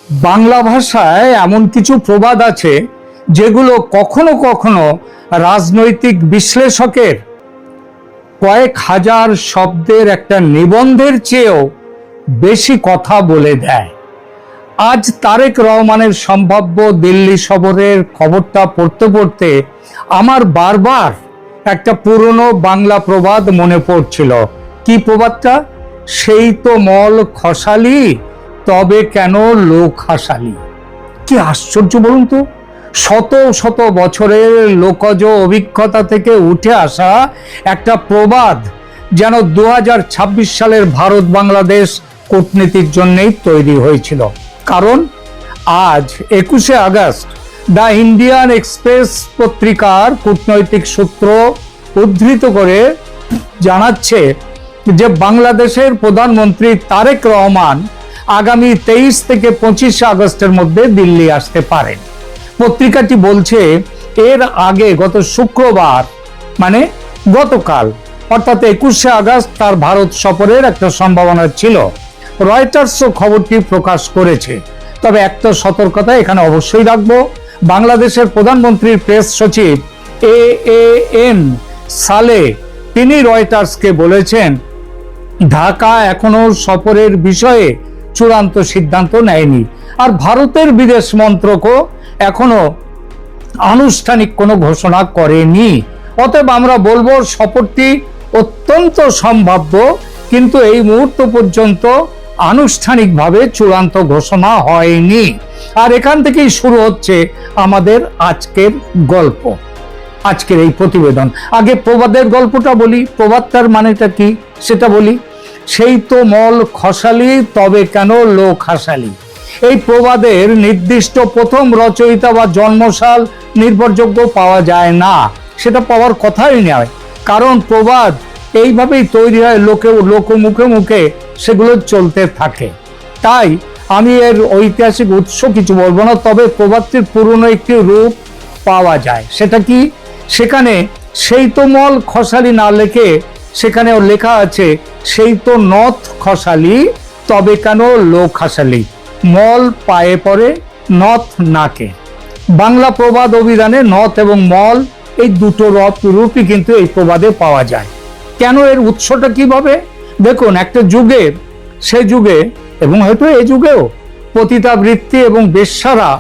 বাংলা ভাষায় এমন কিছু প্রবাদ আছে যেগুলো কখনো কখনো রাজনৈতিক বিশ্লেষকের কয়েক হাজার শব্দের একটা নিবন্ধের চেয়েও বেশি কথা বলে দেয়। আজ তারেক রহমানের সম্ভাব্য দিল্লি সফরের খবরটা পড়তে পড়তে আমার বারবার একটা পুরনো বাংলা প্রবাদ মনে পড়ছিল। কি প্রবাদটা? সেই তো মল খসালি, তবে কেন লোক হাসালি। কি আশ্চর্য বলুন তো! শত শত বছরের লোকজ অভিজ্ঞতা থেকে উঠে আসা একটা প্রবাদ যেন 2026 সালের ভারত বাংলাদেশ কূটনীতির জন্যই তৈরি হয়েছিল। কারণ আজ 21শে আগস্ট দ্য ইন্ডিয়ান এক্সপ্রেস পত্রিকার কূটনৈতিক সূত্র উদ্ধৃত করে জানাচ্ছে যে বাংলাদেশের প্রধানমন্ত্রী তারেক রহমান আগামী 23 থেকে 25 আগস্টের মধ্যে দিল্লি আসতে পারেন। পত্রিকাটি বলছে এর আগে গত শুক্রবার মানে গতকাল অর্থাৎ 21শে আগস্ট তার ভারত সফরের একটা সম্ভাবনা ছিল। রয়টার্সও খবরটি প্রকাশ করেছে। তবে একটা সতর্কতা এখানে অবশ্যই রাখবো, বাংলাদেশের প্রধানমন্ত্রীর প্রেস সচিব AAN সালে তিনি রয়টার্সকে বলেছেন ঢাকা এখনো সফরের বিষয়ে চূড়ান্ত সিদ্ধান্ত নেয়নি, আর ভারতের বিদেশ মন্ত্রকও এখনো আনুষ্ঠানিক কোনো ঘোষণা করেনি। অতএব আমরা বলবো সফরটি অত্যন্ত সম্ভাব্য, কিন্তু এই মুহূর্ত পর্যন্ত আনুষ্ঠানিকভাবে চূড়ান্ত ঘোষণা হয়নি। আর এখান থেকেই শুরু হচ্ছে আমাদের আজকের গল্প, আজকের এই প্রতিবেদন। আগে প্রবাদের গল্পটা বলি, প্রবাদটার মানেটা কি সেটা বলি। সেই তো মল খসালি, তবে কেন লোক হাসালি। এই প্রবাদের নির্দিষ্ট প্রথম রচয়িতা বা জন্মসাল নির্ভরযোগ্য পাওয়া যায় না, সেটা পাওয়ার কথাই নয়। কারণ প্রবাদ এইভাবেই তৈরি হয়, লোক মুখে মুখে সেগুলো চলতে থাকে। তাই আমি এর ঐতিহাসিক উৎস কিছু বলবো না, তবে প্রবাদটির পুরনো একটি রূপ পাওয়া যায়। সেটা কি? সেখানে সেই তো মল খসালি না লিখে সেখানেও লেখা আছে সেই তো নথ খসালি, তবে কেন লোক হাসালি। মল পায়ে পড়ে, নথ নাকে। বাংলা প্রবাদ অভিধানে নথ এবং মল এই দুটো রূপই কিন্তু এই প্রবাদে পাওয়া যায়। কেন, এর উৎসটা কিভাবে? দেখুন, একটা যুগে, সে যুগে এবং হয়তো এই যুগেও পতিতাবৃত্তি এবং বেশ্যারা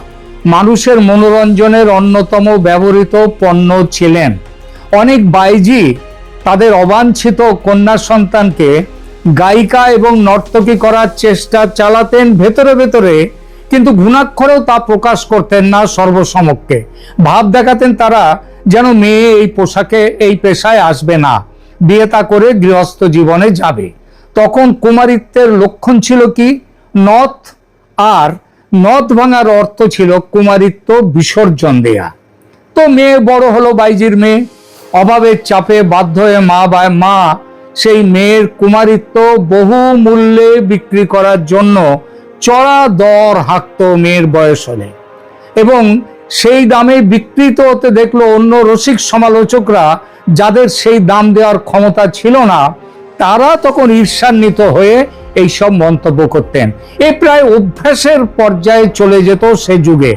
মানুষের মনোরঞ্জনের অন্যতম ব্যবহৃত পণ্য ছিলেন। অনেক বাইজি তাদের অবাঞ্ছিত কন্যা সন্তানকে গায়িকা এবং নর্তকী করার চেষ্টা চালাতেন ভেতরে ভেতরে, কিন্তু ঘুণাক্ষরেও তা প্রকাশ করতেন না সর্বসমক্ষে। ভাব দেখাতেন তারা যেন মেয়ে এই পোশাকে, এই পেশায় আসবে না, বিয়ে তা করে গৃহস্থ জীবনে যাবে। তখন কুমারিত্বের লক্ষণ ছিল কি? নথ। আর নথ ভাঙার অর্থ ছিল কুমারিত্ব বিসর্জন দেয়া। তো মেয়ে বড় হলো, বাইজির মেয়ে, অভাবের চাপে বাধ্য হয়ে মা সেই মেয়ের কুমারিত্ব বহু মূল্যে বিক্রি করার জন্য চড়া দর হাঁকত মেয়ের বয়স হলে, এবং সেই দামে বিক্রিত হতে দেখলো অন্য রসিক সমালোচকরা, যাদের সেই দাম দেওয়ার ক্ষমতা ছিল না, তারা তখন ঈর্ষান্বিত হয়ে এইসব মন্তব্য করতেন। এ প্রায় অভ্যাসের পর্যায়ে চলে যেত সে যুগে।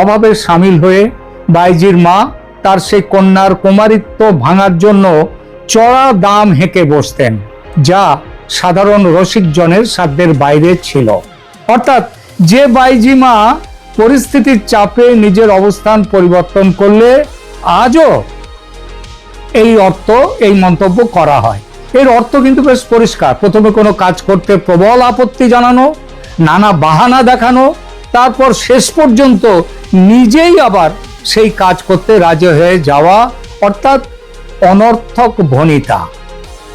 অভাবে সামিল হয়ে বাইজির মা তার সেই কন্যার কুমারিত্ব ভাঙার জন্য চড়া দাম হেঁকে বসতেন, যা সাধারণ রসিকজনের সাধ্যের বাইরে ছিল। অর্থাৎ যে বাইজি মা পরিস্থিতির চাপে নিজের অবস্থান পরিবর্তন করলে আজও এই মন্তব্য করা হয়। এর অর্থ কিন্তু বেশ পরিষ্কার। প্রথমে কোনো কাজ করতে প্রবল আপত্তি জানানো, নানা বাহানা দেখানো, তারপর শেষ পর্যন্ত নিজেই আবার সেই কাজ করতে রাজি হয়ে যাওয়া, অর্থাৎ অনর্থক ভনিতা।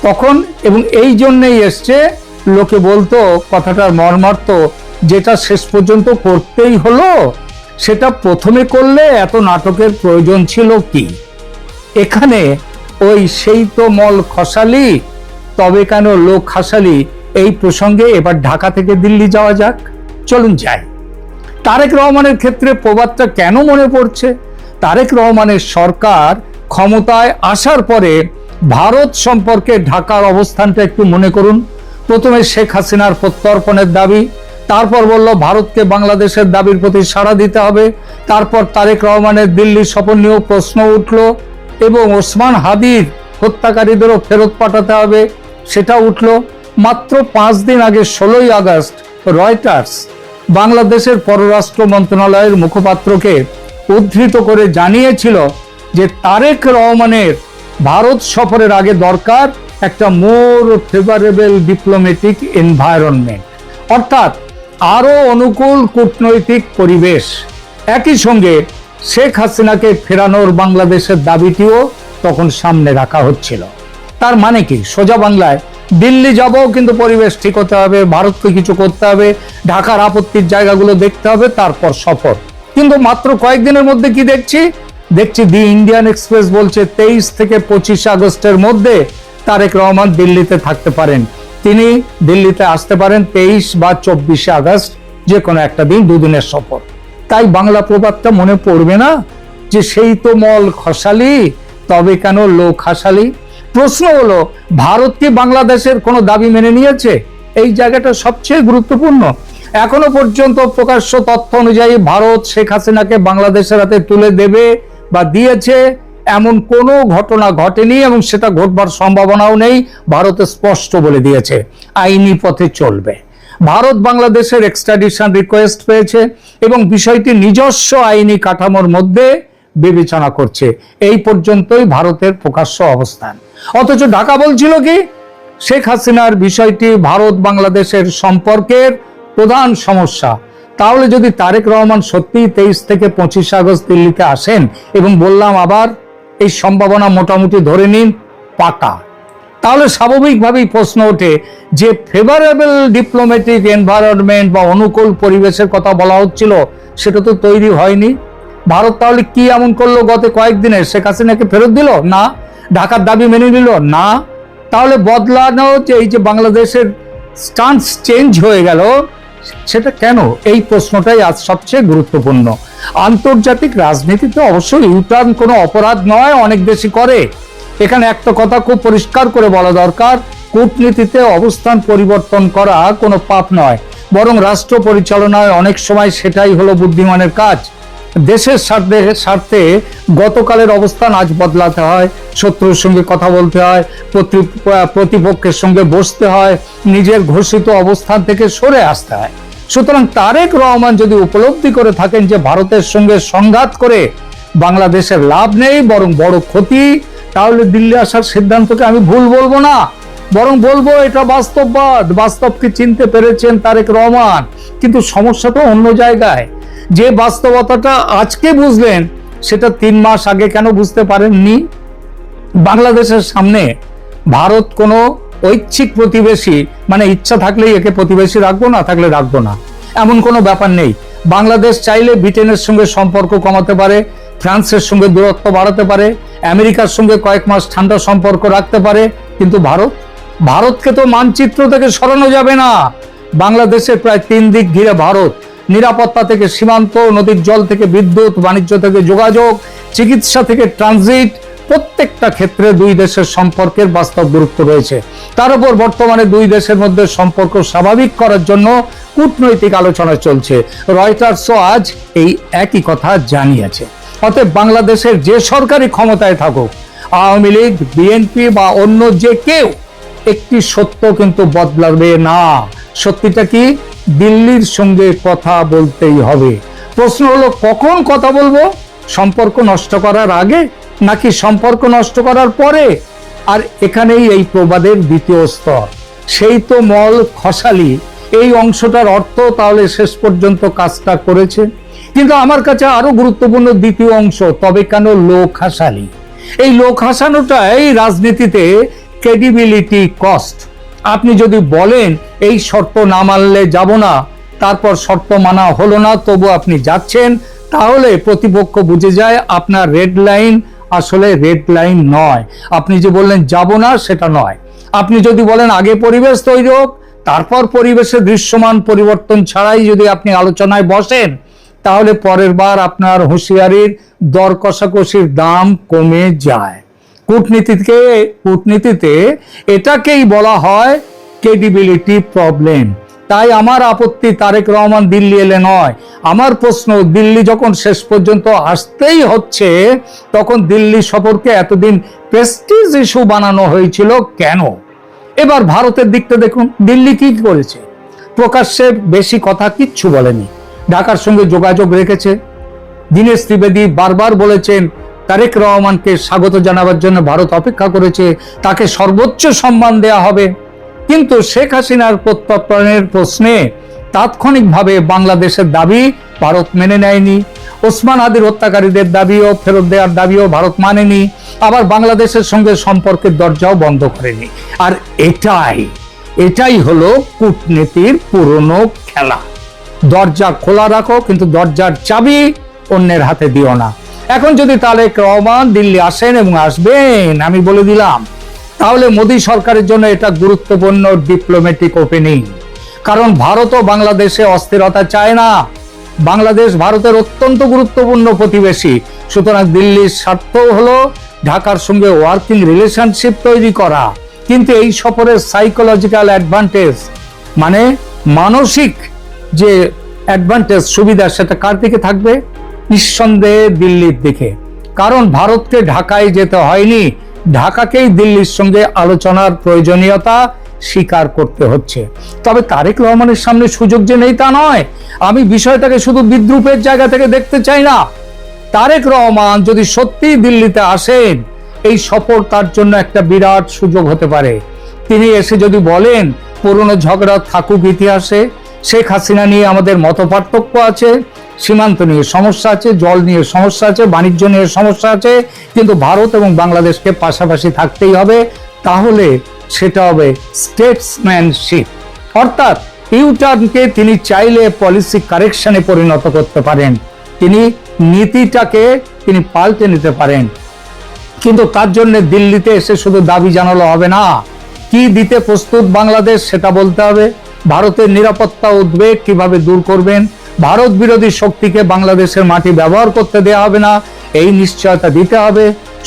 তখন এবং এই জন্যই এসছে, লোকে বলতো, কথাটার মর্মার্থ, যেটা শেষ পর্যন্ত করতেই হলো সেটা প্রথমে করলে এত নাটকের প্রয়োজন ছিল কি? এখানে ওই সেই তো মল খসালি, তবে কেন লোক হাসালি এই প্রসঙ্গে এবার ঢাকা থেকে দিল্লি যাওয়া যাক। চলুন যাই। তারেক রহমানের ক্ষেত্রে প্রবাদটা কেন মনে পড়ছে? তারেক রহমানের সরকার ক্ষমতায় আসার পরে ভারত সম্পর্কে ঢাকার অবস্থানটা একটু মনে করুন। প্রথমে শেখ হাসিনার প্রত্যর্পণের দাবি, তারপর বলল ভারতকে বাংলাদেশের দাবির প্রতি সাড়া দিতে হবে। তারপর তারেক রহমানের দিল্লি সফর নিয়েও প্রশ্ন উঠল এবং ওসমান হাদির হত্যাকারীদেরও ফেরত পাঠাতে হবে, সেটা উঠল। মাত্র 5 দিন আগে 16ই আগস্ট রয়টার্স বাংলাদেশের পররাষ্ট্র মন্ত্রণালয়ের মুখপাত্রকে উদ্ধৃত করে জানিয়েছিল যে তারেক রহমানের ভারত সফরের আগে দরকার একটা মোর ফেভারেবল ডিপ্লোম্যাটিক এনভায়রনমেন্ট, অর্থাৎ আরো অনুকূল কূটনৈতিক পরিবেশ। একই সঙ্গে শেখ হাসিনাকে ফেরানোর বাংলাদেশের দাবিটিও তখন সামনে রাখা হচ্ছিল। তার মানে কি, সোজা বাংলায় দিল্লি যাব কিন্তু পরিবেশ ঠিক হতে হবে, ভারতকে কিছু করতে হবে, ঢাকার আপত্তির জায়গাগুলো দেখতে হবে, তারপর সফর। কিন্তু মাত্র কয়েকদিনের মধ্যে কি দেখছি দি ইন্ডিয়ান এক্সপ্রেস বলছে 23 থেকে 25 আগস্টের মধ্যে তারেক রহমান দিল্লিতে থাকতে পারেন। তিনি দিল্লিতে আসতে পারেন 23 বা 24 আগস্ট, যে কোনো একটা দিন, দুদিনের সফর। তাই বাংলা প্রবাদটা মনে পড়বে না যে সেই তো মল খসালি তবে কেন লোক হাসালি। প্রশ্ন হলো, ভারত কি বাংলাদেশের কোনো দাবি মেনে নিয়েছে? এই জায়গাটা সবচেয়ে গুরুত্বপূর্ণ। এখনো পর্যন্ত প্রকাশ্য তথ্য অনুযায়ী ভারত শেখ হাসিনাকে বাংলাদেশের হাতে তুলে দেবে বা দিয়েছে এমন কোনো ঘটনা ঘটেনি এবং সেটা ঘটবার সম্ভাবনাও নেই। ভারত স্পষ্ট বলে দিয়েছে আইনি পথে চলবে। ভারত বাংলাদেশের এক্সট্রাডিশন রিকোয়েস্ট পেয়েছে এবং বিষয়টি নিজস্ব আইনি কাঠামোর মধ্যে বিবেচনা করছে। এই পর্যন্তই ভারতের প্রকাশ্য অবস্থান। অথচ ঢাকা বলছিল কি, শেখ হাসিনার বিষয়টি ভারত বাংলাদেশের সম্পর্কের প্রধান সমস্যা। তাহলে যদি তারেক রহমান সত্যি 23 থেকে 25 আগস্ট দিল্লিতে আসেন, এবং বললাম আবার এই সম্ভাবনা মোটামুটি ধরে নিন পাকা, তাহলে স্বাভাবিকভাবেই প্রশ্ন ওঠে যে ফেভারেবল ডিপ্লোম্যাটিক এনভায়রনমেন্ট বা অনুকূল পরিবেশের কথা বলা হচ্ছিল, সেটা তো তৈরি হয়নি। ভারত তাহলে কি এমন করলো গত কয়েকদিনে? শেখ হাসিনাকে ফেরত দিল না? ঢাকার দাবি মেনে নিল না? তাহলে বদলানো যে এই যে বাংলাদেশের স্টান্স চেঞ্জ হয়ে গেল, সেটা কেন? এই প্রশ্নটাই আজ সবচেয়ে গুরুত্বপূর্ণ। আন্তর্জাতিক রাজনীতিতে অবশ্যই ইউটার্ন কোনো অপরাধ নয়, অনেক দেশই করে। এখানে একটা কথা খুব পরিষ্কার করে বলা দরকার, কূটনীতিতে অবস্থান পরিবর্তন করা কোনো পাপ নয়, বরং রাষ্ট্র পরিচালনায় অনেক সময় সেটাই হলো বুদ্ধিমানের কাজ। দেশের স্বার্থে গতকালের অবস্থান আজ বদলাতে হয়, শত্রুর সঙ্গে কথা বলতে হয়, প্রতিপক্ষের সঙ্গে বসতে হয়, নিজের ঘোষিত অবস্থান থেকে সরে আসতে হয়। সুতরাং তারেক রহমান যদি উপলব্ধি করে থাকেন যে ভারতের সঙ্গে সংঘাত করে বাংলাদেশের লাভ নেই বরং বড় ক্ষতি, তাহলে দিল্লি আসার সিদ্ধান্তকে আমি ভুল বলবো না, বরং বলবো এটা বাস্তববাদ। বাস্তবকে চিনতে পেরেছেন তারেক রহমান, কিন্তু সমস্যা তো অন্য জায়গায়। যে বাস্তবতাটা আজকে বুঝলেন সেটা 3 মাস আগে কেন বুঝতে পারেননি? বাংলাদেশের সামনে ভারত কোনো ঐচ্ছিক প্রতিবেশী, মানে ইচ্ছা থাকলেই একে প্রতিবেশী রাখবো, না থাকলে রাখবো না, এমন কোনো ব্যাপার নেই। বাংলাদেশ চাইলে ব্রিটেনের সঙ্গে সম্পর্ক কমাতে পারে, ফ্রান্সের সঙ্গে দূরত্ব বাড়াতে পারে, আমেরিকার সঙ্গে কয়েক মাস ঠান্ডা সম্পর্ক রাখতে পারে, কিন্তু ভারতকে তো মানচিত্র থেকে সরানো যাবে না। বাংলাদেশের প্রায় 3 দিক ঘিরে ভারত। নিরাপত্তা থেকে সীমান্ত, নদীর জল থেকে বিদ্যুৎ, বাণিজ্য থেকে যোগাযোগ, চিকিৎসা থেকে ট্রানজিট, প্রত্যেকটা ক্ষেত্রে দুই দেশের সম্পর্কের বাস্তব গুরুত্ব রয়েছে। তার উপর বর্তমানে দুই দেশের মধ্যে সম্পর্ক স্বাভাবিক করার জন্য কূটনৈতিক আলোচনা চলছে। রয়টার্সও আজ এই একই কথা জানিয়েছে। অতএব বাংলাদেশের যে সরকারি ক্ষমতায় থাকুক, আওয়ামী লীগ, বিএনপি বা অন্য যে কেউ, একটি সত্য কিন্তু বদলাবে না। সত্যিটা কি? দিল্লির সঙ্গে কথা বলতেই হবে। প্রশ্ন হলো কখন কথা বলবো? সম্পর্ক নষ্ট করার আগে নাকি সম্পর্ক নষ্ট করার পরে? আর এখানেই এই প্রবাদের দ্বিতীয় স্তর, সেই তো মল খসালি, এই অংশটার অর্থ তাহলে শেষ পর্যন্ত কাজটা করেছে। কিন্তু আমার কাছে আরো গুরুত্বপূর্ণ দ্বিতীয় অংশ, তবে কেন লোক হাসালি। এই লোক হাসানোটাই রাজনীতিতে ক্রেডিবিলিটি কস্ট। আপনি যদি বলেন এই শর্ত না মানলে যাব না, তারপর শর্ত মানা হলো না, তবু আপনি যাচ্ছেন, তাহলে প্রতিপক্ষ বুঝে যায় আপনার রেড লাইন আসলে রেড লাইন নয়। আপনি যে বললেন যাব না, সেটা নয়। আপনি যদি বলেন আগে পরিবেশ তৈরি হোক, তারপর পরিবেশের দৃশ্যমান পরিবর্তন ছাড়াই যদি আপনি আলোচনায় বসেন, তাহলে পরের বার আপনার হুঁশিয়ারির দর কষাকষির দাম কমে যায়। কূটনীতিতে এটাকেই বলা হয় ক্রেডিবিলিটি প্রবলেম। তাই আমার আপত্তি তারেক রহমান দিল্লি এলে নয়। আমার প্রশ্ন, দিল্লি যখন শেষ পর্যন্ত আসতেই হচ্ছে, তখন দিল্লি সফরকে এতদিন প্রেস্টিজ ইস্যু বানানো হয়েছিল কেন? এবার ভারতের দিকটা দেখুন, দিল্লি কি করেছে? প্রকাশ্যে বেশি কথা কিচ্ছু বলেনি, ঢাকার সঙ্গে যোগাযোগ রেখেছে। দীনেশ ত্রিবেদী বারবার বলেছেন তারেক রহমানকে স্বাগত জানাবার জন্য ভারত অপেক্ষা করেছে, তাকে সর্বোচ্চ সম্মান দেয়া হবে। কিন্তু শেখ হাসিনার প্রত্যর্পণের প্রশ্নে তাৎক্ষণিকভাবে বাংলাদেশের দাবি ভারত মেনে নেয়নি। ওসমান হাদির হত্যাকারীদের দাবিও ফেরত দেওয়ার দাবিও ভারত মানেনি। আবার বাংলাদেশের সঙ্গে সম্পর্কের দরজাও বন্ধ করেনি। আর এটাই হলো কূটনীতির পুরনো খেলা। দরজা খোলা রাখো, কিন্তু দরজার চাবি অন্যের হাতে দিও না। এখন যদি তারেক রহমান দিল্লি আসেন, এবং আসবেন, আমি বলে দিলাম, তাহলে মোদী সরকারের জন্য এটা গুরুত্বপূর্ণ ডিপ্লোম্যাটিক ওপেনিং। কারণ ভারতও বাংলাদেশে অস্থিরতা চায় না। বাংলাদেশ ভারতের অত্যন্ত গুরুত্বপূর্ণ প্রতিবেশী। সুতরাং দিল্লির স্বার্থ হলো ঢাকার সঙ্গে ওয়ার্কিং রিলেশনশিপ তৈরি করা। কিন্তু এই সফরের সাইকোলজিক্যাল অ্যাডভান্টেজ, মানে মানসিক যে অ্যাডভান্টেজ, সুবিধা, সেটা কার দিকে থাকবে? নিঃসন্দেহে দিল্লির দিকে। কারণ ভারতকে ঢাকায় যেতে হয়নি, ঢাকাকেই দিল্লির সঙ্গে আলোচনার প্রয়োজনীয়তা স্বীকার করতে হচ্ছে। তবে তারেক রহমানের সামনে সুযোগ যে নেই তা নয়। আমি বিষয়টাকে শুধু বিদ্রুপের জায়গা থেকে দেখতে চাই না। তারেক রহমান যদি সত্যি দিল্লিতে আসেন, এই সফর তার জন্য একটা বিরাট সুযোগ হতে পারে। তিনি এসে যদি বলেন, পুরনো ঝগড়া থাকুক ইতিহাসে, শেখ হাসিনা নিয়ে আমাদের মতপার্থক্য আছে, সীমান্ত নিয়ে সমস্যা আছে, জল নিয়ে সমস্যা আছে, বাণিজ্য নিয়ে সমস্যা আছে, কিন্তু ভারত এবং বাংলাদেশকে পাশাপাশি থাকতেই হবে, তাহলে সেটা হবে স্টেটসম্যানশিপ। অর্থাৎ ইউটার্নকে তিনি চাইলে পলিসি কারেকশনে পরিণত করতে পারেন, তিনি নীতিটাকে তিনি পাল্টে নিতে পারেন। কিন্তু তার জন্য দিল্লিতে এসে শুধু দাবি জানালো হবে না, কি দিতে প্রস্তুত বাংলাদেশ সেটা বলতে হবে। ভারতের নিরাপত্তা উদ্বেগ কিভাবে দূর করবেন, ভারত বিরোধী শক্তিকে বাংলাদেশের মাটি ব্যবহার করতে দেওয়া হবে না, এই নিশ্চয়তা দিতে হবে।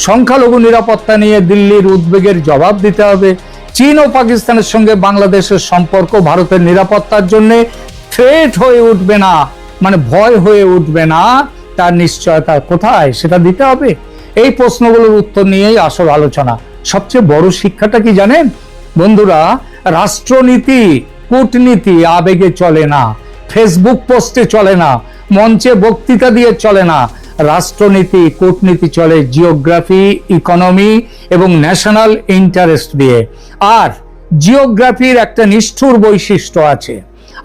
সংখ্যালঘু নিরাপত্তা নিয়ে দিল্লির উদ্বেগের জবাব দিতে হবে। চীন ও পাকিস্তানের সঙ্গে বাংলাদেশের সম্পর্ক ভারতের নিরাপত্তার জন্য থ্রেট হয়ে উঠবে না, মানে ভয় হয়ে উঠবে না, তার নিশ্চয়তা কোথায় সেটা দিতে হবে। এই প্রশ্নগুলোর উত্তর নিয়েই আসল আলোচনা। সবচেয়ে বড় শিক্ষাটা কি জানেন বন্ধুরা? রাষ্ট্রনীতি, কূটনীতি আবেগে চলে না, ফেসবুক পোস্টে চলে না, মঞ্চে বক্তৃতা দিয়ে চলে না। রাষ্ট্রনীতি, কূটনীতি চলে জিওগ্রাফি, ইকোনমি এবং ন্যাশনাল ইন্টারেস্ট দিয়ে। আর জিওগ্রাফির একটা নিষ্ঠুর বৈশিষ্ট্য আছে,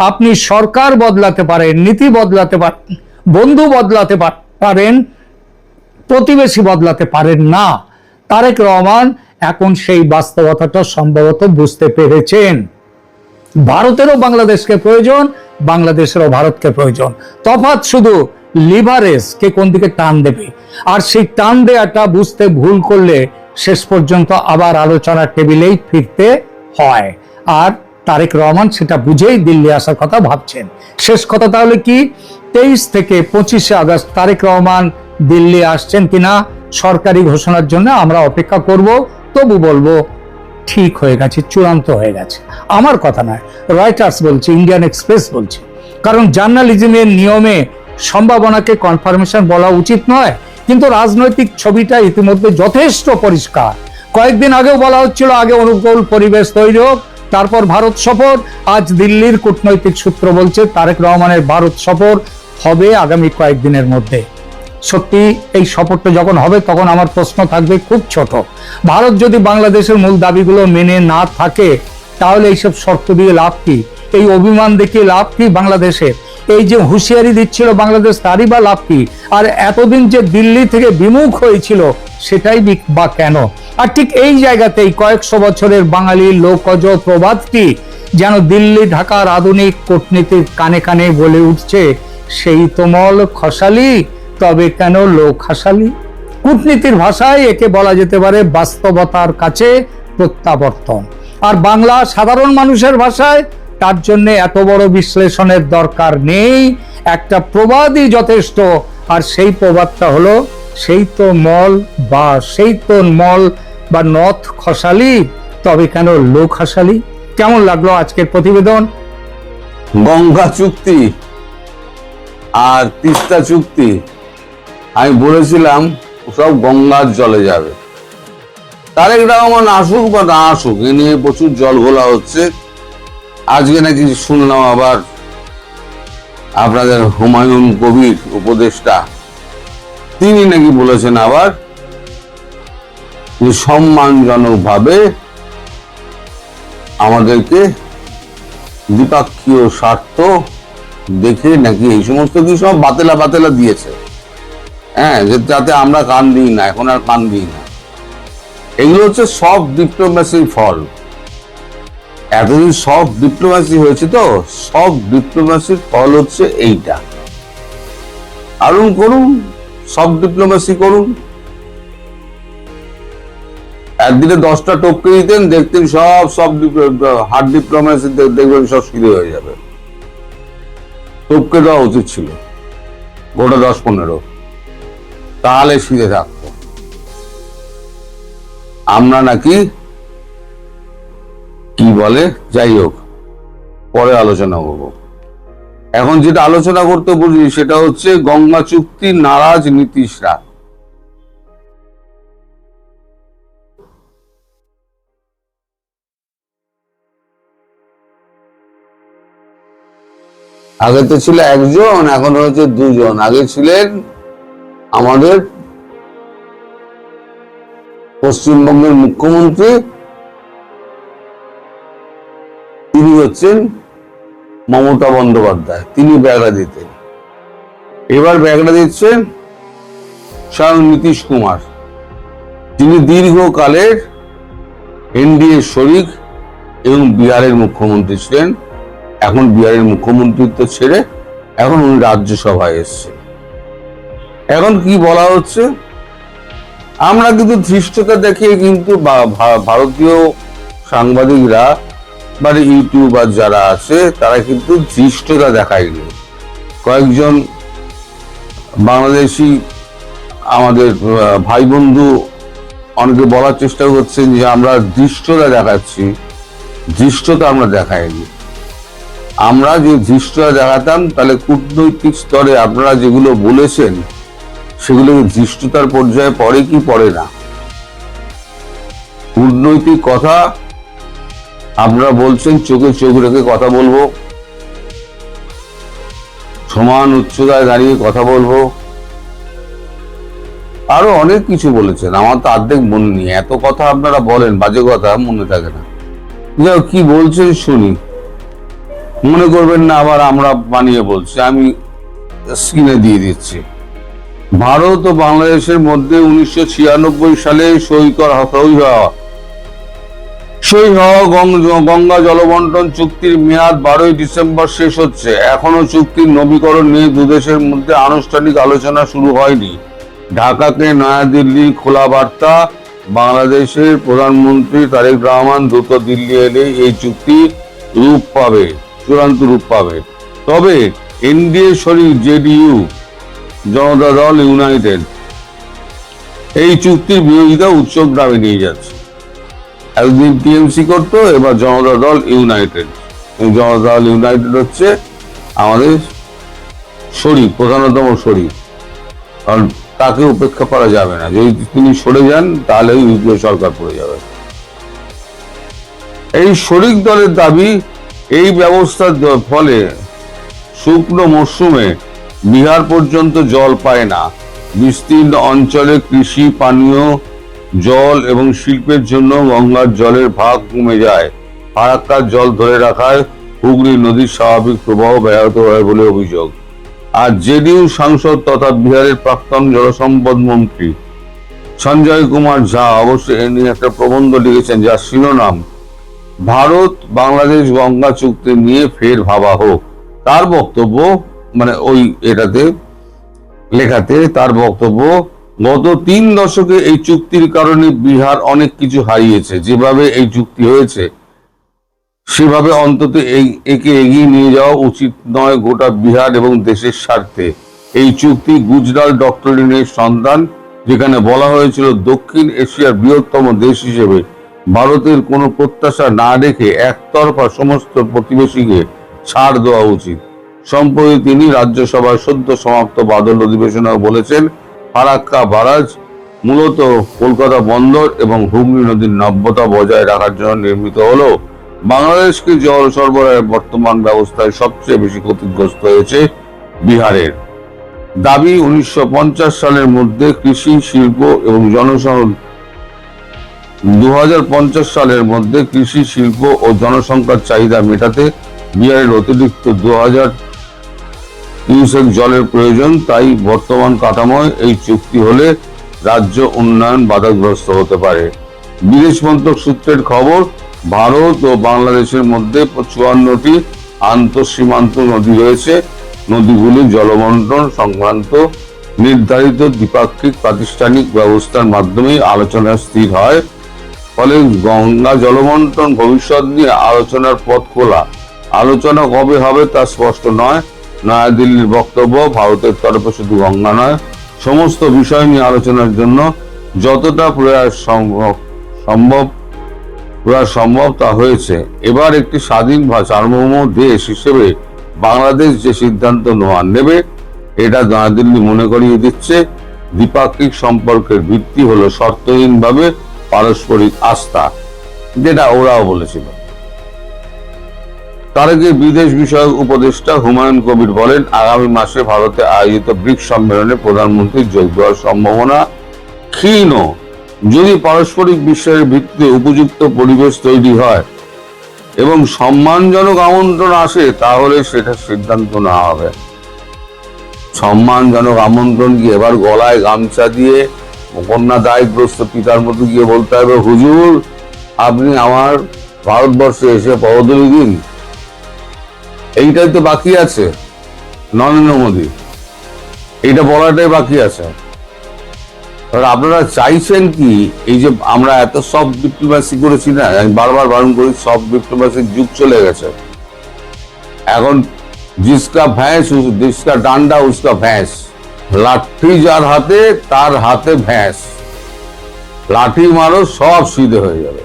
আপনি সরকার বদলাতে পারেন, নীতি বদলাতে পারেন, বন্ধু বদলাতে পারেন, প্রতিবেশী বদলাতে পারেন না। তারেক রহমান এখন সেই বাস্তবতাটা সম্ভবত বুঝতে পেরেছেন। ভারতেরও বাংলাদেশকে প্রয়োজন, বাংলাদেশেরও ভারতকে প্রয়োজন। তফাৎ শুধু লিভারেজ কে কোন দিকে টান দেবে। আর সেই টান দেয়াটা বুঝতে ভুল করলে শেষ পর্যন্ত আবার আলোচনার টেবিলেই ফিরতে হয়। আর তারেক রহমান সেটা বুঝেই দিল্লি আসার কথা ভাবছেন। শেষ কথা তাহলে কি, 23 থেকে 25 আগস্ট তারেক রহমান দিল্লি আসছেন কিনা সরকারি ঘোষণার জন্য আমরা অপেক্ষা করব। তবু বলবো ঠিক হয়ে গেছে, চূড়ান্ত হয়ে গেছে। আমার কথা নয়, রয়টার্স বলছে, ইন্ডিয়ান এক্সপ্রেস বলছে। কারণ জার্নালিজমের নিয়মে সম্ভাবনাকে কনফার্মেশন বলা উচিত নয়, কিন্তু রাজনৈতিক ছবিটা ইতিমধ্যে যথেষ্ট পরিষ্কার। কয়েকদিন আগেও বলা হচ্ছিল আগে অনুকূল পরিবেশ তৈরি হোক, তারপর ভারত সফর। আজ দিল্লির কূটনৈতিক সূত্র বলছে তারেক রহমানের ভারত সফর হবে আগামী কয়েকদিনের মধ্যে। সত্যি এই সফরটা যখন হবে তখন আমার প্রশ্ন থাকবে খুব ছোট, ভারত যদি বাংলাদেশের মূল দাবিগুলো মেনে না থাকে তাহলে এইসব শর্ত দিয়ে লাভ কি? এই অভিমান দেখিয়ে লাভ কি বাংলাদেশের? এই যে হুঁশিয়ারি দিচ্ছিল বাংলাদেশ, তারই বা লাভ কি? আর এতদিন যে দিল্লি থেকে বিমুখ হয়েছিল সেটাই বা কেন? আর ঠিক এই জায়গাতেই কয়েকশো বছরের বাঙালি লোকজ প্রবাদটি যেন দিল্লি ঢাকার আধুনিক কূটনীতির কানে কানে বলে উঠছে, সেই তোমল খসালি তবে কেন লোক হাসালি। কূটনীতির ভাষায় একে বলা যেতে পারে বাস্তবতার কাছে প্রত্যাবর্তন। আর বাংলা সাধারণ মানুষের ভাষায় তার জন্য এত বড় বিশ্লেষণের দরকার নেই, একটা প্রবাদই যথেষ্ট। আর সেই প্রবাদটা হলো, সেই তো মল বা নথ খসালি তবে কেন লোক হাসালি। কেমন লাগলো আজকের প্রতিবেদন? গঙ্গা চুক্তি আর তিস্তা চুক্তি, আমি বলেছিলাম সব গঙ্গার জলে যাবে। তারেক রহমান আসুক বা না আসুক, এ নিয়ে প্রচুর জল ঘোলা হচ্ছে। আজকে নাকি শুনলাম আবার আপনাদের হুমায়ুন কবির উপদেষ্টা, তিনি নাকি বলেছেন আবার যে সম্মানজনক ভাবে আমাদেরকে দ্বিপাক্ষীয় স্বার্থ দেখে নাকি এই সমস্ত কি সব বাতেলা বাতেলা দিয়েছে, হ্যাঁ, যাতে আমরা কান দিই না, এখন আর কান দিই না। এগুলো হচ্ছে সফট ডিপ্লোম্যাসির ফল। এতদিন সফট ডিপ্লোম্যাসি হয়েছে, তো সফট ডিপ্লোম্যাসির ফল হচ্ছে এইটা। আরুন করুন, সফট ডিপ্লোম্যাসি করুন। একদিনে 10টা টপকে দিতেন, দেখতেন সব হার্ড ডিপ্লোম্যাসি দেখবেন সব সিধে হয়ে যাবে। টপকে দেওয়া উচিত ছিল গোটা 10-15, তাহলে সিধে থাকতো। আমরা নাকি কি বলে, যাই হোক, পরে আলোচনা করবো। এখন যেটা আলোচনা করতে বুঝি সেটা হচ্ছে গঙ্গা চুক্তি নারাজ নীতিশরা। আগে তো ছিল একজন, এখন হয়েছে দুজন। আগে ছিলেন আমাদের পশ্চিমবঙ্গের মুখ্যমন্ত্রী, তিনি হচ্ছেন মমতা বন্দ্যোপাধ্যায়, তিনি ব্যাগড়া দিতেন। এবার ব্যাগড়া দিচ্ছেন স্বয়ং নীতিশ কুমার, যিনি দীর্ঘকালের এনডিএ শরিক এবং বিহারের মুখ্যমন্ত্রী ছিলেন। এখন বিহারের মুখ্যমন্ত্রিত্ব ছেড়ে এখন উনি রাজ্যসভায় এসছেন। এখন কি বলা হচ্ছে, আমরা কিন্তু ধৃষ্টতা দেখিয়ে কিন্তু ভারতীয় সাংবাদিকরা বা ইউটিউবার যারা আছে তারা কিন্তু ধৃষ্টতা দেখায়নি। কয়েকজন বাংলাদেশি আমাদের ভাই বন্ধু অনেকে বলার চেষ্টা করছেন যে আমরা ধৃষ্টতা দেখাচ্ছি। ধৃষ্টতা আমরা দেখাইনি। আমরা যে ধৃষ্টতা দেখাতাম, তাহলে কূটনৈতিক স্তরে আপনারা যেগুলো বলেছেন সেগুলো ধৃষ্টতার পর্যায়ে পড়ে কি পড়ে না। কূটনৈতিক কথা আপনারা বলছেন, চোখে চোখ রেখে কথা বলবো, সমান উচ্চতায় দাঁড়িয়ে কথা বলবো, আরো অনেক কিছু বলেছেন। আমার তো অর্ধেক মনে নেই, এত কথা আপনারা বলেন, বাজে কথা মনে থাকে না। কি বলছেন শুনি, মনে করবেন না আবার আমরা বানিয়ে বলছি। আমি স্ক্রিনে দিয়ে দিচ্ছি। ভারত ও বাংলাদেশের মধ্যে 1996 সালে সই হওয়া গঙ্গা জলবন্টন চুক্তির মেয়াদ 12ই ডিসেম্বর শেষ হচ্ছে। এখনো চুক্তির নবীকরণ নিয়ে দুদেশের মধ্যে আনুষ্ঠানিক আলোচনা শুরু হয়নি। ঢাকাকে নয়াদিল্লির খোলা বার্তা, বাংলাদেশের প্রধানমন্ত্রী তারেক রহমান দ্রুত দিল্লি এলে এই চুক্তি চূড়ান্ত রূপ পাবে। তবে এনডিএ শরিক জেডিইউ, জনতা দল ইউনাইটেড এই চুক্তির বিরোধিতা উচ্চগ্রামে নিয়ে যাচ্ছে। একদিন টিএমসি করতো, এবার জনতা দল ইউনাইটেড। জনতা দল ইউনাইটেড হচ্ছে আমাদের শরিক, প্রধানতম শরিক, কারণ তাকে উপেক্ষা করা যাবে না। যদি তিনি সরে যান তাহলে ইউপিএ সরকার পড়ে যাবে। এই শরিক দলের দাবি, এই ব্যবস্থার ফলে শুকনো মরশুমে বিহার পর্যন্ত জল পায় না। বিস্তীর্ণ অঞ্চলে কৃষি, পানীয় জল এবং শিল্পের জন্য গঙ্গার জলের ভাগ কমে যায়। ফারাক্কার জল ধরে রাখায় হুগলি নদীর স্বাভাবিক প্রবাহ ব্যাহত হয় বলে অভিযোগ। আর জেডিইউ সাংসদ তথা বিহারের প্রাক্তন জলসম্পদ মন্ত্রী সঞ্জয় কুমার ঝা অবশ্য এ নিয়ে একটা প্রবন্ধ লিখেছেন, যার শিরোনাম ভারত বাংলাদেশ গঙ্গা চুক্তি নিয়ে ফের ভাবা হোক। তার বক্তব্য, মানে ওই এটাতে লেখাতে তার বক্তব্য, গত 3 দশকে এই চুক্তির কারণে বিহার অনেক কিছু হারিয়েছে। যেভাবে এই চুক্তি হয়েছে সেভাবে অন্তত একে এগিয়ে নিয়ে যাওয়া উচিত নয় গোটা বিহার এবং দেশের স্বার্থে। এই চুক্তি গুজরাল ডক্টরিনের সন্তান, যেখানে বলা হয়েছিল দক্ষিণ এশিয়ার বৃহত্তম দেশ হিসেবে ভারতের কোনো প্রত্যাশা না রেখে একতরফা সমস্ত প্রতিবেশীকে ছাড় দেওয়া উচিত। সম্প্রতি তিনি রাজ্যসভার সদ্য সমাপ্ত বাদল অধিবেশনে বলেছেন, ফারাক্কা বারাজ মূলত কলকাতা বন্দর এবং হুগলি নদীর নাব্যতা বজায় রাখার জন্য নির্মিত হলেও বাংলাদেশকে জল সরবরাহের বর্তমান ব্যবস্থায় সবচেয়ে বেশি ক্ষতিগ্রস্ত হয়েছে বিহারের। দাবি 1950 সালের মধ্যে কৃষি, শিল্প এবং জনসংখ্যা 2050 সালের মধ্যে কৃষি, শিল্প ও জনসংখ্যার চাহিদা মেটাতে বিহারের অতিরিক্ত 2000 কিউসেক জলের প্রয়োজন। তাই বর্তমান কাঠামোয় এই চুক্তি হলে রাজ্য উন্নয়ন বাধাগ্রস্ত হতে পারে। বিদেশ মন্ত্রক সূত্রের খবর, ভারত ও বাংলাদেশের মধ্যে 54টি আন্তঃসীমান্ত নদী রয়েছে। নদীগুলির জলবন্টন সংক্রান্ত নির্ধারিত দ্বিপাক্ষিক প্রাতিষ্ঠানিক ব্যবস্থার মাধ্যমেই আলোচনা স্থির হয়। ফলে গঙ্গা জলবন্টন ভবিষ্যৎ নিয়ে আলোচনার পথ খোলা। আলোচনা কবে হবে তা স্পষ্ট নয়। নয়াদিল্লির বক্তব্য, ভারতের তরফে শুধু গঙ্গা নয়, সমস্ত বিষয় নিয়ে আলোচনার জন্য যতটা প্রয়াস সম্ভব তা হয়েছে। এবার একটি স্বাধীন বা সার্বভৌম দেশ হিসেবে বাংলাদেশ যে সিদ্ধান্ত নেবে, এটা নয়াদিল্লি মনে করিয়ে দিচ্ছে দ্বিপাক্ষিক সম্পর্কের ভিত্তি হলো শর্তহীনভাবে পারস্পরিক আস্থা, যেটা ওরাও বলেছিল। তার আগে বিদেশ বিষয়ক উপদেষ্টা হুমায়ুন কবির বলেন, আগামী মাসে ভারতে আয়োজিত ব্রিক্স সম্মেলনে প্রধানমন্ত্রী যোগ দেওয়ার সম্ভাবনা ক্ষীণ। যদি পারস্পরিক বিশ্বাসের ভিত্তিতে উপযুক্ত পরিবেশ তৈরি হয় এবং সম্মানজনক আমন্ত্রণ আসে, তাহলে সেটা সিদ্ধান্ত নেওয়া হবে। সম্মানজনক আমন্ত্রণ কি এবার গলায় গামছা দিয়ে কন্যা দায়গ্রস্ত পিতার মতো গিয়ে বলতে হবে, হুজুর আপনি আমার ভারতবর্ষে এসে পদধূলি দিন? এইটাই তো বাকি আছে নরেন্দ্র মোদী, এইটা বলাটাই বাকি আছে। আপনারা চাইছেন কি? এই যে আমরা এত সফট ডিপ্লোম্যাসি করেছি না, আমি বারবার বারণ করি, সফট ডিপ্লোম্যাসির যুগ চলে গেছে। এখন জিসকা ভ্যাঁস জিসকা ডান্ডা উসকা ভ্যাঁস, লাঠি যার হাতে তার হাতে ভ্যাঁস, লাঠি মারো সব সিধে হয়ে যাবে।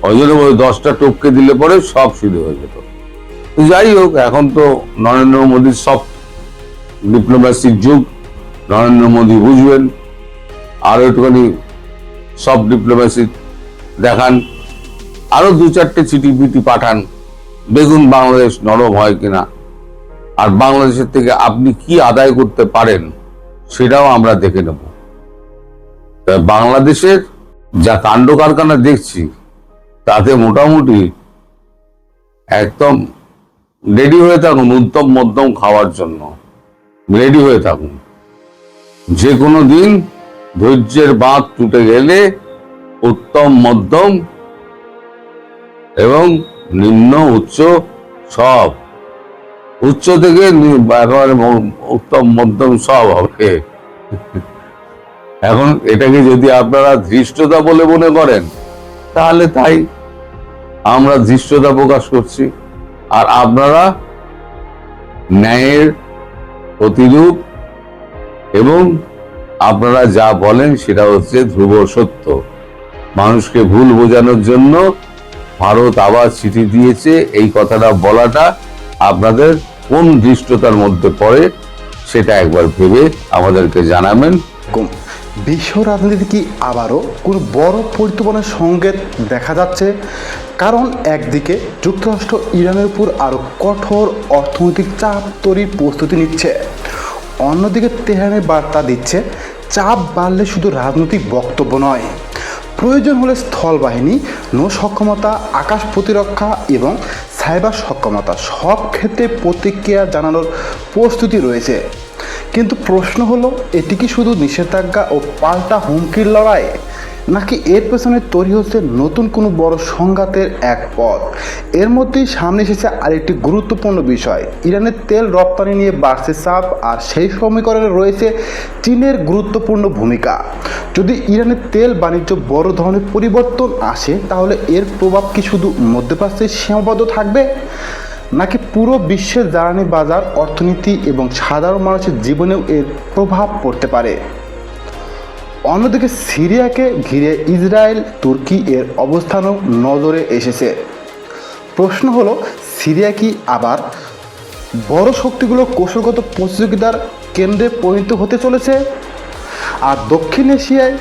ওই জন্য 10টা টপকে দিলে পরে সব সিধে হয়ে যেত। যাই হোক, এখন তো নরেন্দ্র মোদীর সফট ডিপ্লোম্যাসির যুগ। নরেন্দ্র মোদী বুঝবেন, আরো একটুখানি সফট ডিপ্লোম্যাসি দেখান, আরো 2-4টে চিঠি পাঠান, দেখুন বাংলাদেশ নরম হয় কিনা, আর বাংলাদেশের থেকে আপনি কি আদায় করতে পারেন সেটাও আমরা দেখে নেব। বাংলাদেশের যা কাণ্ড কারখানা দেখছি, তাতে মোটামুটি একদম রেডি হয়ে থাকুন উত্তম মধ্যম খাওয়ার জন্য, রেডি হয়ে থাকুন। যে কোনো দিন ধৈর্যের বাঁধ টুটে গেলে উত্তম মধ্যম এবং নিম্ন উচ্চ সব, উচ্চ থেকে একেবারে উত্তম মধ্যম সব হবে। এখন এটাকে যদি আপনারা ধৃষ্টতা বলে মনে করেন, তাহলে তাই, আমরা ধৃষ্টতা প্রকাশ করছি, আর আপনারা ন্যায়ের প্রতিরূপ, এবং আপনারা যা বলেন সেটা হচ্ছে ধ্রুব সত্য। মানুষকে ভুল বোঝানোর জন্য ভারত আবার চিঠি দিয়েছে, এই কথাটা বলাটা আপনাদের কোন দৃষ্টতার মধ্যে পড়ে সেটা একবার ভেবে আমাদেরকে জানাবেন। বিশ্ব রাজনীতি কি আবারও কোনো বড় পরিবর্তনের সংকেত দেখা যাচ্ছে? কারণ একদিকে যুক্তরাষ্ট্র ইরানের উপর আরও কঠোর অর্থনৈতিক চাপ তৈরির প্রস্তুতি নিচ্ছে, অন্যদিকে তেহরানের বার্তা দিচ্ছে চাপ বাড়লে শুধু রাজনৈতিক বক্তব্য নয়, প্রয়োজন হলে স্থল বাহিনী, নৌ সক্ষমতা, আকাশ প্রতিরক্ষা এবং সাইবার সক্ষমতা সব ক্ষেত্রে প্রতিক্রিয়া জানানোর প্রস্তুতি রয়েছে। কিন্তু প্রশ্ন হলো, এটি কি শুধু নিষেধাজ্ঞা ও পাল্টা হুমকির লড়াই, নাকি এর পেছনে তৈরি হচ্ছে নতুন কোনো বড় সংঘাতের এক পথ? এর মধ্যেই সামনে এসেছে আরেকটি গুরুত্বপূর্ণ বিষয়, ইরানের তেল রপ্তানি নিয়ে বাড়ছে চাপ, আর সেই সমীকরণে রয়েছে চীনের গুরুত্বপূর্ণ ভূমিকা। যদি ইরানের তেল বাণিজ্য বড় ধরনের পরিবর্তন আসে, তাহলে এর প্রভাব কি শুধু মধ্যপ্রাচ্যে সীমাবদ্ধ থাকবে, নাকি পুরো বিশ্বের জ্বালানি বাজার, অর্থনীতি এবং সাধারণ মানুষের জীবনেও এর প্রভাব পড়তে পারে? অন্যদিকে সিরিয়াকে ঘিরে ইসরায়েল, তুর্কি এর অবস্থানও নজরে এসেছে। প্রশ্ন হলো, সিরিয়া কি আবার বড় শক্তিগুলোর কৌশলগত প্রতিযোগিতার কেন্দ্রে পরিণত হতে চলেছে? আর দক্ষিণ এশিয়ায়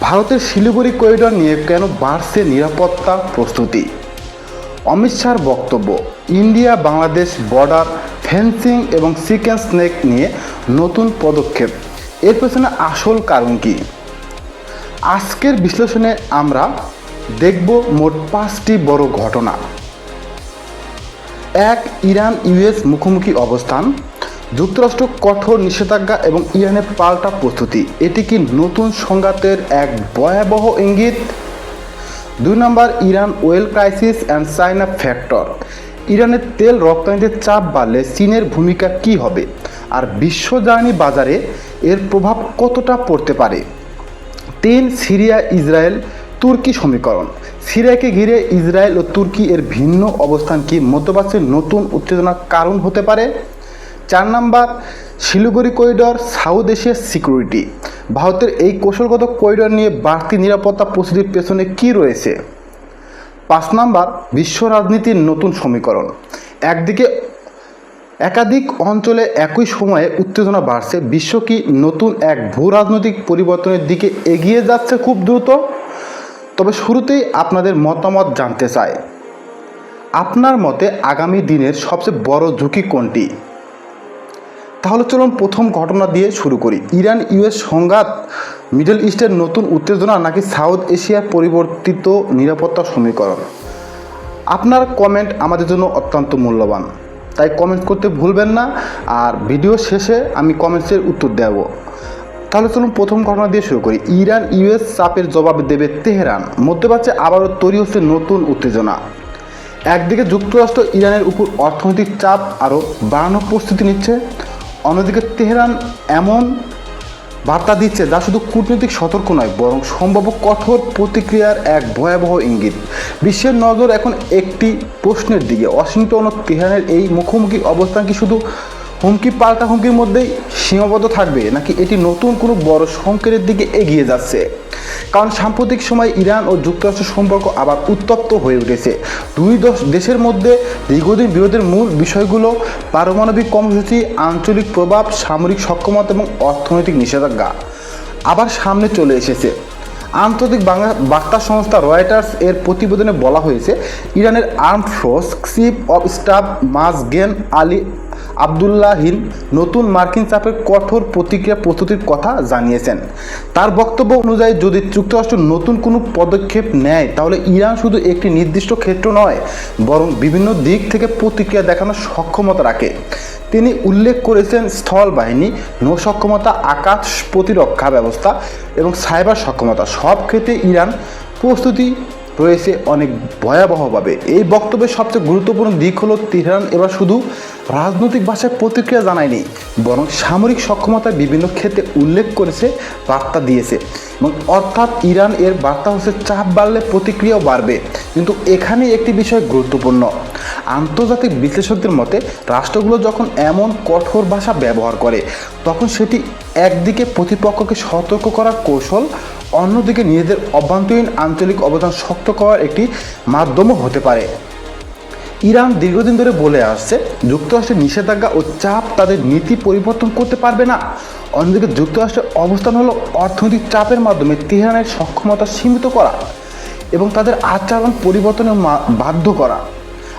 ভারতের শিলিগুড়ি করিডর নিয়ে কেন বাড়ছে নিরাপত্তা প্রস্তুতি? অমিত শাহর বক্তব্য, ইন্ডিয়া বাংলাদেশ বর্ডার ফেন্সিং এবং চিকেন স্নেক নিয়ে নতুন পদক্ষেপ, এর পেছনে আসল কারণ কি? আজকের বিশ্লেষণে আমরা দেখব মোট 5টি বড় ঘটনা। 1. ইরান ইউএস মুখোমুখি অবস্থান, যুক্তরাষ্ট্র কঠোর নিষেধাজ্ঞা এবং ইরানের পাল্টা প্রস্তুতি, এটি কি নতুন সংঘাতের এক ভয়াবহ ইঙ্গিত? 2 নম্বর, Iran oil crisis and China factor, ইরানের তেল রপ্তানিতে চাপ বাড়লে চীনের ভূমিকা কি হবে আর বিশ্বজ্বালানি বাজারে এর প্রভাব কতটা পড়তে পারে? 3. সিরিয়া ইসরায়েল তুর্কি সমীকরণ, সিরিয়াকে ঘিরে ইসরায়েল ও তুর্কি এর ভিন্ন অবস্থান কি মধ্যপ্রাচ্যের নতুন উত্তেজনার কারণ হতে পারে? 4 নম্বর, শিলিগুড়ি করিডর সাউথ এশিয়ার সিকিউরিটি, ভারতের এই কৌশলগত করিডর নিয়ে বাড়তি নিরাপত্তা প্রস্তুতির পেছনে কি রয়েছে? 5 নম্বর, বিশ্ব রাজনীতির নতুন সমীকরণ, একদিকে একাধিক অঞ্চলে একই সময়ে উত্তেজনা বাড়ছে, বিশ্ব কি নতুন এক ভূ রাজনৈতিক পরিবর্তনের দিকে এগিয়ে যাচ্ছে খুব দ্রুত? তবে শুরুতেই আপনাদের মতামত জানতে চাই। আপনার মতে আগামী দিনের সবচেয়ে বড় ঝুঁকি কোনটি? তাহলে চলুন প্রথম ঘটনা দিয়ে শুরু করি। ইরান ইউএস সংঘাত, মিডল ইস্টের নতুন উত্তেজনা নাকি সাউথ এশিয়ার পরিবর্তিত নিরাপত্তা সমীকরণ? আপনার কমেন্ট আমাদের জন্য অত্যন্ত মূল্যবান, তাই কমেন্ট করতে ভুলবেন না। আর ভিডিও শেষে আমি কমেন্টসের উত্তর দেব। তাহলে চলুন প্রথম ঘটনা দিয়ে শুরু করি। ইরান ইউএস চাপের জবাব দেবে তেহরান, মধ্যপ্রাচ্যে আবারও তৈরি হচ্ছে নতুন উত্তেজনা। একদিকে যুক্তরাষ্ট্র ইরানের উপর অর্থনৈতিক চাপ আরও বাড়ানোর প্রস্তুতি নিচ্ছে, অন্যদিকে তেহরান এমন বার্তা দিচ্ছে যা শুধু কূটনৈতিক সতর্ক নয় বরং সম্ভাব্য কঠোর প্রতিক্রিয়ার এক ভয়াবহ ইঙ্গিত। বিশ্বের নজর এখন একটি প্রশ্নের দিকে, ওয়াশিংটন ও তেহরানের এই মুখোমুখি অবস্থান কি শুধু হুমকি পাল্টা হুমকির মধ্যেই সীমাবদ্ধ থাকবে নাকি এটি নতুন কোনো বড় সংকেতের দিকে এগিয়ে যাচ্ছে? কারণ সাম্প্রতিক সময় ইরান ও যুক্তরাষ্ট্রের সম্পর্ক আবার উত্তপ্ত হয়ে উঠেছে। দুই দেশের মধ্যে দীর্ঘদিন বিরোধের মূল বিষয়গুলো পারমাণবিক কর্মসূচি, আঞ্চলিক প্রভাব, সামরিক সক্ষমতা এবং অর্থনৈতিক নিষেধাজ্ঞা আবার সামনে চলে এসেছে। আন্তর্জাতিক বার্তা সংস্থা রয়টার্স এর প্রতিবেদনে বলা হয়েছে, ইরানের armed force chief of staff মাজগেন আলী আবদুল্লাহিন নতুন মার্কিন চাপের কঠোর প্রতিক্রিয়া প্রস্তুতির কথা জানিয়েছেন। তার বক্তব্য অনুযায়ী যদি যুক্তরাষ্ট্র নতুন কোনো পদক্ষেপ নেয় তাহলে ইরান শুধু একটি নির্দিষ্ট ক্ষেত্র নয় বরং বিভিন্ন দিক থেকে প্রতিক্রিয়া দেখানোর সক্ষমতা রাখে। তিনি উল্লেখ করেছেন স্থল বাহিনী, নৌ সক্ষমতা, আকাশ প্রতিরক্ষা ব্যবস্থা এবং সাইবার সক্ষমতা, সব ক্ষেত্রে ইরান প্রস্তুতি রয়েছে অনেক ভয়াবহভাবে। এই বক্তব্যের সবচেয়ে গুরুত্বপূর্ণ দিক হলো তেহরান এবার শুধু রাজনৈতিক ভাষায় প্রতিক্রিয়া জানায়নি বরং সামরিক সক্ষমতার বিভিন্ন ক্ষেত্রে উল্লেখ করেছে, বার্তা দিয়েছে। এবং অর্থাৎ ইরান এর বার্তা হচ্ছে চাপ বাড়লে প্রতিক্রিয়াও বাড়বে। কিন্তু এখানে একটি বিষয় গুরুত্বপূর্ণ, আন্তর্জাতিক বিশ্লেষকদের মতে রাষ্ট্রগুলো যখন এমন কঠোর ভাষা ব্যবহার করে তখন সেটি একদিকে প্রতিপক্ষকে সতর্ক করার কৌশল, অন্যদিকে নিজেদের অভ্যন্তরীণ আঞ্চলিক অবদান শক্ত করার একটি মাধ্যমও হতে পারে। ইরান দীর্ঘদিন ধরে বলে আসছে যুক্তরাষ্ট্রের নিষেধাজ্ঞা ও চাপ তাদের নীতি পরিবর্তন করতে পারবে না। অন্যদিকে যুক্তরাষ্ট্রের অবস্থান হলো অর্থনৈতিক চাপের মাধ্যমে তেহরানের সক্ষমতা সীমিত করা এবং তাদের আচরণ পরিবর্তনে বাধ্য করা।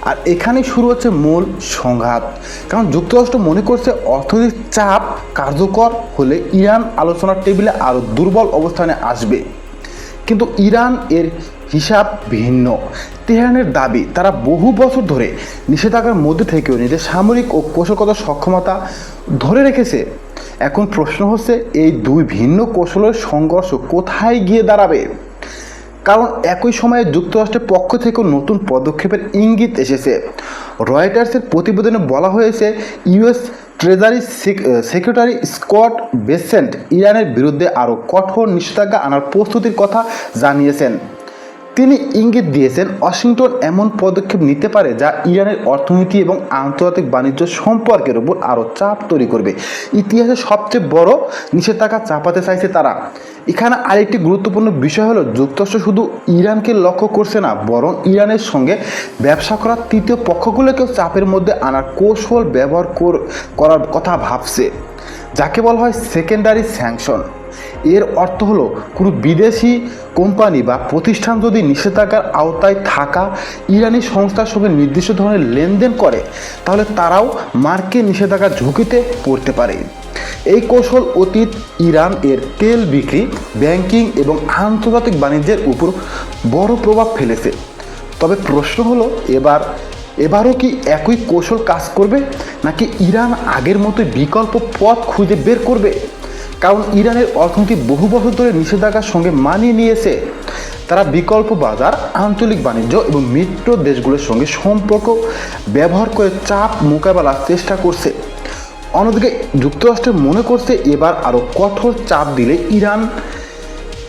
আর এখানেই শুরু হচ্ছে মূল সংঘাত, কারণ যুক্তরাষ্ট্র মনে করছে অর্থনৈতিক চাপ কার্যকর হলে ইরান আলোচনার টেবিলে আরও দুর্বল অবস্থানে আসবে। কিন্তু ইরান এর হিসাব ভিন্ন। তেহরানের দাবি তারা বহু বছর ধরে নিষেধাজ্ঞার মধ্যে থেকেও নিজের সামরিক ও কৌশলগত সক্ষমতা ধরে রেখেছে। এখন প্রশ্ন হচ্ছে এই দুই ভিন্ন কৌশলের সংঘর্ষ কোথায় গিয়ে দাঁড়াবে? কারণ একই সময়ে যুক্তরাষ্ট্রের পক্ষ থেকেও নতুন পদক্ষেপের ইঙ্গিত এসেছে। রয়টার্সের প্রতিবেদনে বলা হয়েছে, US treasury secretary Scott Bessent ইরানের বিরুদ্ধে আরও কঠোর নিষেধাজ্ঞা আনার প্রস্তুতির কথা জানিয়েছেন। তিনি ইঙ্গিত দিয়েছেন ওয়াশিংটন এমন পদক্ষেপ নিতে পারে যা ইরানের অর্থনীতি এবং আন্তর্জাতিক বাণিজ্য সম্পর্কের উপর আরও চাপ তৈরি করবে। ইতিহাসে সবচেয়ে বড় নিষেধাজ্ঞা চাপাতে চাইছে তারা। এখানে আরেকটি গুরুত্বপূর্ণ বিষয় হলো যুক্তরাষ্ট্র শুধু ইরানকে লক্ষ্য করছে না, বরং ইরানের সঙ্গে ব্যবসা করা তৃতীয় পক্ষগুলোকেও চাপের মধ্যে আনার কৌশল ব্যবহার করার কথা ভাবছে, যাকে বলা হয় সেকেন্ডারি স্যাংশন। এর অর্থ হলো কোনো বিদেশি কোম্পানি বা প্রতিষ্ঠান যদি নিষেধাজ্ঞার আওতায় থাকা ইরানি সংস্থার সঙ্গে নির্দিষ্ট ধরনের লেনদেন করে, তাহলে তারাও মার্কিন নিষেধাজ্ঞার ঝুঁকিতে পড়তে পারে। এই কৌশল অতীত ইরান এর তেল বিক্রি, ব্যাংকিং এবং আন্তর্জাতিক বাণিজ্যের উপর বড় প্রভাব ফেলেছে। তবে প্রশ্ন হলো এবারও কি একই কৌশল কাজ করবে, নাকি ইরান আগের মতোই বিকল্প পথ খুঁজে বের করবে? কারণ ইরানের অর্থনীতি বহু বছর ধরে নিষেধাজ্ঞার সঙ্গে মানিয়ে নিয়েছে। তারা বিকল্প বাজার, আঞ্চলিক বাণিজ্য এবং মিত্র দেশগুলোর সঙ্গে সম্পর্ক ব্যবহার করে চাপ মোকাবেলার চেষ্টা করছে। অন্যদিকে যুক্তরাষ্ট্র মনে করছে এবার আরও কঠোর চাপ দিলে ইরান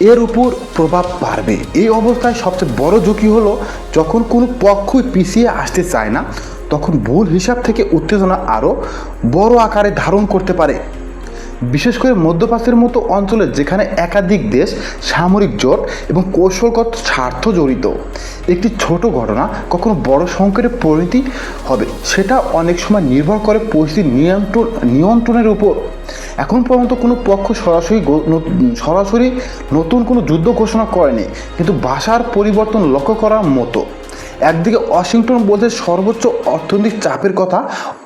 এর উপর প্রভাব বাড়বে। এই অবস্থায় সবচেয়ে বড় ঝুঁকি হলো যখন কোনো পক্ষই পিছিয়ে আসতে চায় না, তখন ভুল হিসাব থেকে উত্তেজনা আরও বড় আকারে ধারণ করতে পারে। বিশেষ করে মধ্যপ্রাচ্যের মতো অঞ্চলে যেখানে একাধিক দেশ, সামরিক জোট এবং কৌশলগত স্বার্থ জড়িত, একটি ছোট ঘটনা কখনো বড় সংকটে পরিণতি হবে সেটা অনেক সময় নির্ভর করে পরিস্থিতির নিয়ন্ত্রণের উপর। এখন পর্যন্ত কোনো পক্ষ সরাসরি নতুন কোনো যুদ্ধ ঘোষণা করেনি, কিন্তু ভাষার পরিবর্তন লক্ষ্য করার মতো। একদিকে ওয়াশিংটন বলছে সর্বোচ্চ অর্থনৈতিক চাপের কথা,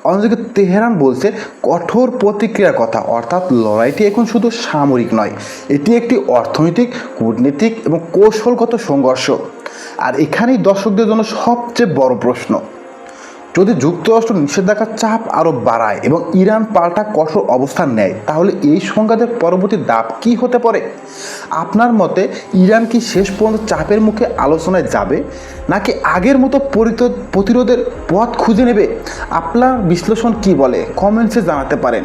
অন্যদিকে তেহরান বলছে কঠোর প্রতিক্রিয়ার কথা। অর্থাৎ লড়াইটি এখন শুধু সামরিক নয়, এটি একটি অর্থনৈতিক, কূটনীতিক এবং কৌশলগত সংঘর্ষ। আর এখানেই দর্শকদের জন্য সবচেয়ে বড় প্রশ্ন, যদি যুক্তরাষ্ট্র নিষেধাজ্ঞার চাপ আরও বাড়ায় এবং ইরান পাল্টা কঠোর অবস্থান নেয়, তাহলে এই সংঘাতের পরবর্তী ধাপ কী হতে পারে? আপনার মতে ইরান কি শেষ পর্যন্ত চাপের মুখে আলোচনায় যাবে, নাকি আগের মতো প্রতিরোধের পথ খুঁজে নেবে? আপনার বিশ্লেষণ কি বলে কমেন্টসে জানাতে পারেন।